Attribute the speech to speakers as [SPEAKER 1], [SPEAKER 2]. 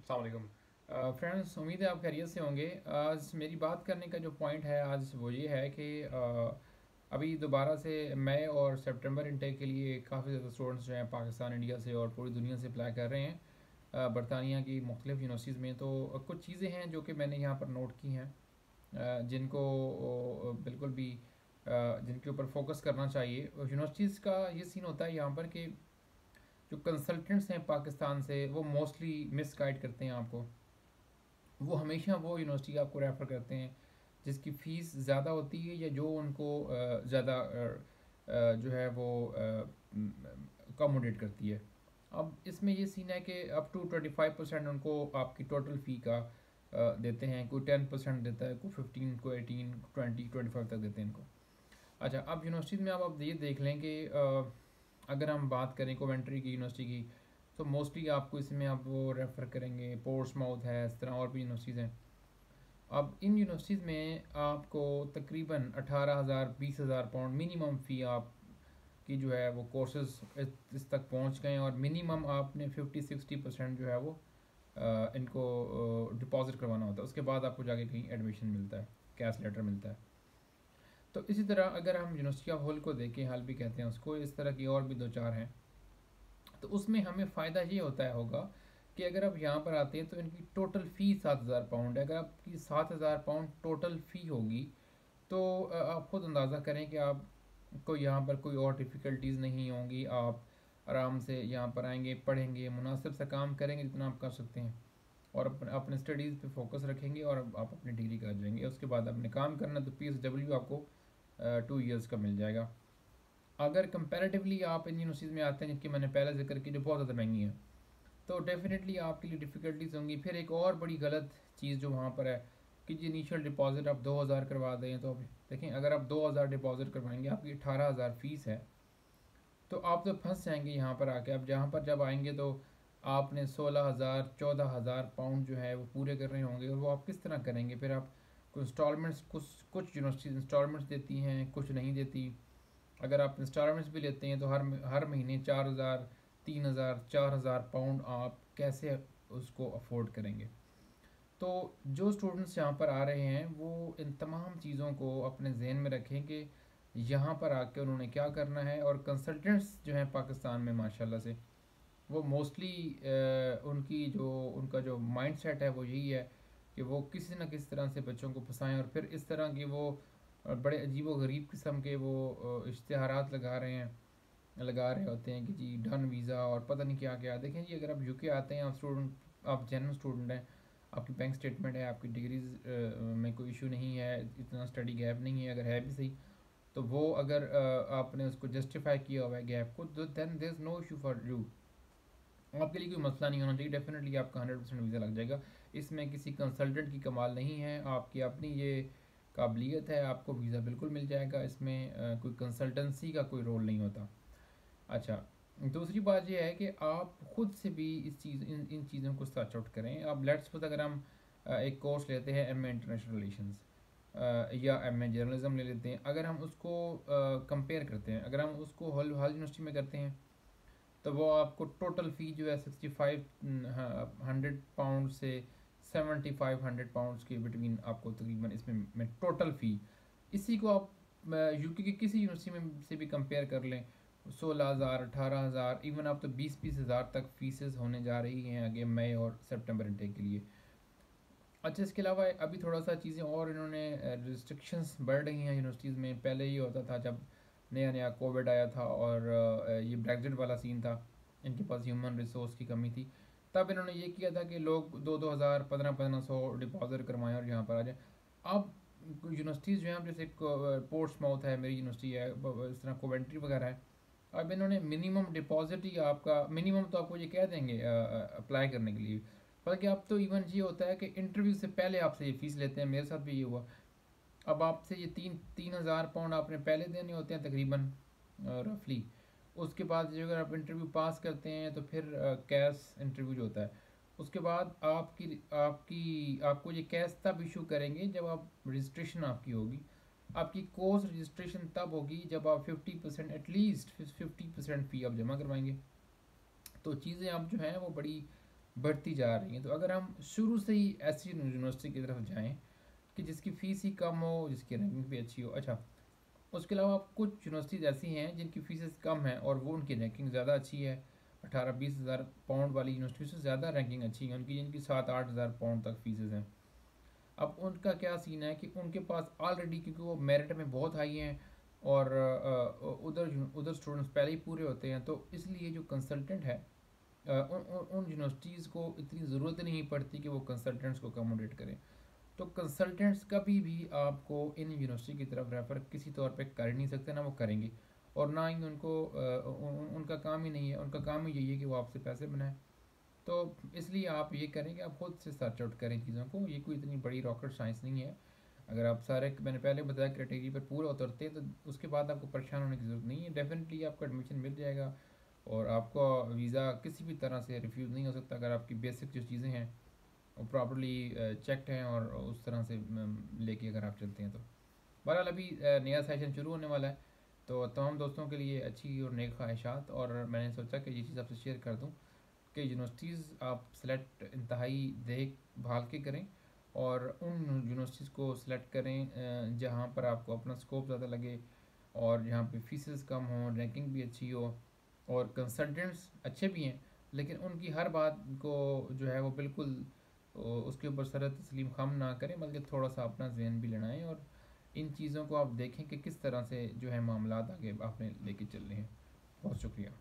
[SPEAKER 1] अस्सलाम वालेकुम फ्रेंड्स, उम्मीद है आप खैरियत से होंगे। आज मेरी बात करने का जो पॉइंट है आज वो ये है कि अभी दोबारा से मई और सितंबर इनटेक के लिए काफ़ी ज़्यादा स्टूडेंट्स जो हैं पाकिस्तान, इंडिया से और पूरी दुनिया से अप्लाई कर रहे हैं बरतानिया की मुख्तलिफ़ यूनिवर्सिटीज़ में। तो कुछ चीज़ें हैं जो कि मैंने यहाँ पर नोट की हैं, जिनको बिल्कुल भी जिनके ऊपर फोकस करना चाहिए। यूनिवर्सिटीज़ का ये सीन होता है यहाँ पर कि जो कंसल्टेंट्स हैं पाकिस्तान से वो मोस्टली मिस गाइड करते हैं आपको। वो हमेशा वो यूनिवर्सिटी आपको रेफ़र करते हैं जिसकी फ़ीस ज़्यादा होती है या जो उनको ज़्यादा जो है वो अकोमोडेट करती है। अब इसमें ये सीन है कि अप टू 25% उनको आपकी टोटल फ़ी का देते हैं। कोई 10% देता है, कोई 15, कोई 18, 20, 25 तक देते हैं इनको। अच्छा, अब यूनिवर्सिटीज़ में अब आप ये देख लें कि अगर हम बात करें कोवेंट्री की यूनिवर्सिटी की, तो मोस्टली आपको इसमें आप वो रेफ़र करेंगे, पोर्ट्समाउथ है, इस तरह और भी यूनिवर्सिटीज़ हैं। अब इन यूनिवर्सिटीज़ में आपको तकरीबन 18,000 20,000 पाउंड मिनिमम फ़ी आपकी जो है वो कोर्सेज इस तक पहुंच गए हैं, और मिनिमम आपने 50-60% जो है वो इनको डिपॉजिट करवाना होता है। उसके बाद आपको जाके कहीं एडमिशन मिलता है, कैश लेटर मिलता है। तो इसी तरह अगर हम यूनिवर्सिटी ऑफ हुल को देखें, हाल भी कहते हैं उसको, इस तरह की और भी दो चार हैं। तो उसमें हमें फ़ायदा ये होता है होगा कि अगर आप यहाँ पर आते हैं तो इनकी टोटल फ़ी 7,000 पाउंड है। अगर आपकी 7,000 पाउंड टोटल फ़ी होगी तो आप खुद अंदाज़ा करें कि आपको यहाँ पर कोई और डिफ़िकल्टीज़ नहीं होंगी। आप आराम से यहाँ पर आएंगे, पढ़ेंगे, मुनासिब सा काम करेंगे जितना आप कर सकते हैं, और अपने स्टडीज़ पे फोकस रखेंगे और आप अपनी डिग्री कर जाएंगे। उसके बाद आपने काम करना तो PSW आपको 2 ईयर्स का मिल जाएगा। अगर कंपैरेटिवली आप इन यूनिवर्सिटीज़ में आते हैं जिनकी मैंने पहले जिक्र की, जो बहुत ज़्यादा महंगी हैं, तो डेफिनेटली आपके लिए डिफ़िकल्टीज होंगी। फिर एक और बड़ी गलत चीज़ जो वहाँ पर है कि जी इनिशियल डिपॉजिट आप 2,000 करवा दें, तो आप देखें अगर आप 2,000 डिपॉजिट करवाएंगे, आपकी 18,000 फीस है, तो आप तो फंस जाएंगे यहाँ पर आके। अब जहाँ पर जब आएंगे तो आपने 16,000 14,000 पाउंड जो है वो पूरे करने होंगे, और वो आप किस तरह करेंगे। फिर आप कुछ इंस्टॉलमेंट्स, कुछ कुछ यूनिवर्सिटीज इंस्टॉलमेंट्स देती हैं, कुछ नहीं देती। अगर आप इंस्टॉलमेंट्स भी लेते हैं तो हर महीने 4,000 3,000 4,000 पाउंड आप कैसे उसको अफोर्ड करेंगे। तो जो स्टूडेंट्स यहाँ पर आ रहे हैं वो इन तमाम चीज़ों को अपने जहन में रखें कि यहाँ पर आके उन्होंने क्या करना है। और कंसल्टेंट्स जो हैं पाकिस्तान में माशाल्लाह से, वो मोस्टली उनका जो माइंड सेट है वो यही है कि वो किसी न किसी तरह से बच्चों को फंसाएं, और फिर इस तरह के वो बड़े अजीब व गरीब किस्म के वो इश्तिहारात लगा रहे होते हैं कि जी डन वीज़ा और पता नहीं क्या क्या। देखें जी, अगर आप यूके आते हैं, आप जेन्युइन स्टूडेंट हैं, आपकी बैंक स्टेटमेंट है, आपकी डिग्रीज में कोई इशू नहीं है, इतना स्टडी गैप नहीं है, अगर है भी सही तो वो अगर आपने उसको जस्टिफाई किया हुआ है गैप को, तो then there is no issue for you. आपके लिए कोई मसला नहीं होना चाहिए। डेफिनेटली आपका 100% वीज़ा लग जाएगा। इसमें किसी कंसल्टेंट की कमाल नहीं है, आपकी अपनी ये काबिलियत है, आपको वीज़ा बिल्कुल मिल जाएगा। इसमें कोई कंसल्टेंसी का कोई रोल नहीं होता। अच्छा, दूसरी बात यह है कि आप खुद से भी इन चीज़ों को सर्च आउट करें। अब लेट्स सपोज अगर हम एक कोर्स लेते हैं MA इंटरनेशनल रिलेशंस या MA जर्नलिज्म ले लेते हैं, अगर हम उसको कंपेयर करते हैं, अगर हम उसको हल हल यूनिवर्सिटी में करते हैं, तो वो आपको टोटल फ़ी जो है 6,500 पाउंड से 7,500 पाउंड्स के बिटवीन आपको तकरीबन इसमें में टोटल फ़ी। इसी को आप यूके की किसी यूनिवर्सिटी में से भी कंपेयर कर लें, 16,000 18,000, इवन आप तो 20-20 हज़ार तक फीसेस होने जा रही हैं आगे मई और सितंबर इनटेक के लिए। अच्छा, इसके अलावा अभी थोड़ा सा चीज़ें और इन्होंने रिस्ट्रिक्शंस बढ़ रही हैं यूनिवर्सिटीज़ में। पहले ये होता था जब नया नया कोविड आया था और ये ब्रेग्जिट वाला सीन था, इनके पास ह्यूमन रिसोर्स की कमी थी, तब इन्होंने ये किया था कि लोग 2-2 हज़ार 1500 डिपॉजिट करवाएं और यहाँ पर आ जाएं। अब यूनिवर्सिटीज़ जो हैं, अब जैसे पोर्ट्समाउथ है, मेरी यूनिवर्सिटी है, इस तरह कोवेंट्री वगैरह है, अब इन्होंने मिनिमम डिपॉजिट ही आपका मिनिमम तो आपको ये कह देंगे अप्लाई करने के लिए। बल्कि अब तो इवन ये होता है कि इंटरव्यू से पहले आपसे ये फ़ीस लेते हैं। मेरे साथ भी ये हुआ। अब आपसे ये 3,000 पाउंड आपने पहले देने होते हैं तकरीबन, रफली। उसके बाद जो अगर आप इंटरव्यू पास करते हैं तो फिर कैश इंटरव्यू जो होता है, उसके बाद आपकी आपकी आपको ये कैश तब इशू करेंगे जब आप रजिस्ट्रेशन आपकी होगी। आपकी कोर्स रजिस्ट्रेशन तब होगी जब आप 50%, एटलीस्ट 50% फ़ी आप जमा करवाएंगे। तो चीज़ें अब जो हैं वो बड़ी बढ़ती जा रही हैं। तो अगर हम शुरू से ही ऐसी यूनिवर्सिटी की तरफ जाएं कि जिसकी फ़ीस ही कम हो, जिसकी रैंकिंग भी अच्छी हो। अच्छा, उसके अलावा कुछ यूनिवर्सिटीज़ ऐसी हैं जिनकी फ़ीसेस कम है और वो उनकी रैंकिंग ज़्यादा अच्छी है। 18-20 हज़ार पाउंड वाली यूनिवर्सिटी से ज़्यादा रैंकिंग अच्छी है उनकी, जिनकी 7-8 हज़ार पाउंड तक फ़ीसेस हैं। अब उनका क्या सीन है कि उनके पास ऑलरेडी, क्योंकि वो मेरिट में बहुत हाई हैं और उधर उधर स्टूडेंट्स पहले ही पूरे होते हैं, तो इसलिए जो कंसल्टेंट है उन यूनिवर्सिटीज़ को इतनी ज़रूरत नहीं पड़ती कि वो कंसल्टेंट्स को अकोमोडेट करें। तो कंसल्टेंट्स कभी भी आपको इन यूनिवर्सिटी की तरफ रेफ़र किसी तौर पे कर नहीं सकते, ना वो करेंगे और ना ही उनको उनका काम ही नहीं है। उनका काम ही यही है कि वो आपसे पैसे बनाएं। तो इसलिए आप ये करें कि आप खुद से सर्च आउट करें चीज़ों को। ये कोई इतनी बड़ी रॉकेट साइंस नहीं है। अगर आप सारे, मैंने पहले बताया, क्राइटेरिया पर पूरे उतरते हैं तो उसके बाद आपको परेशान होने की ज़रूरत नहीं है। डेफिनेटली आपको एडमिशन मिल जाएगा और आपका वीज़ा किसी भी तरह से रिफ्यूज़ नहीं हो सकता अगर आपकी बेसिक जो चीज़ें हैं वो प्रॉपरली चेक्ड हैं और उस तरह से लेके अगर आप चलते हैं तो। बहरहाल अभी नया सेशन शुरू होने वाला है, तो तमाम दोस्तों के लिए अच्छी और नेक ख्वाहिशात, और मैंने सोचा कि ये चीज़ आपसे शेयर कर दूँ कि यूनिवर्सिटीज़ आप सेलेक्ट इंतहाई देख भाल के करें और उन यूनिवर्सिटीज़ को सिलेक्ट करें जहाँ पर आपको अपना स्कोप ज़्यादा लगे और जहाँ पे फीसेस कम हों, रैंकिंग भी अच्छी हो और कंसल्टेंट्स अच्छे भी हैं, लेकिन उनकी हर बात को जो है वो बिल्कुल उसके ऊपर सर तस्लीम खम ना करें, बल्कि थोड़ा सा अपना जहन भी लड़ाएं और इन चीज़ों को आप देखें कि किस तरह से जो है मामला आगे आपने लेके चल रहे हैं। बहुत शुक्रिया।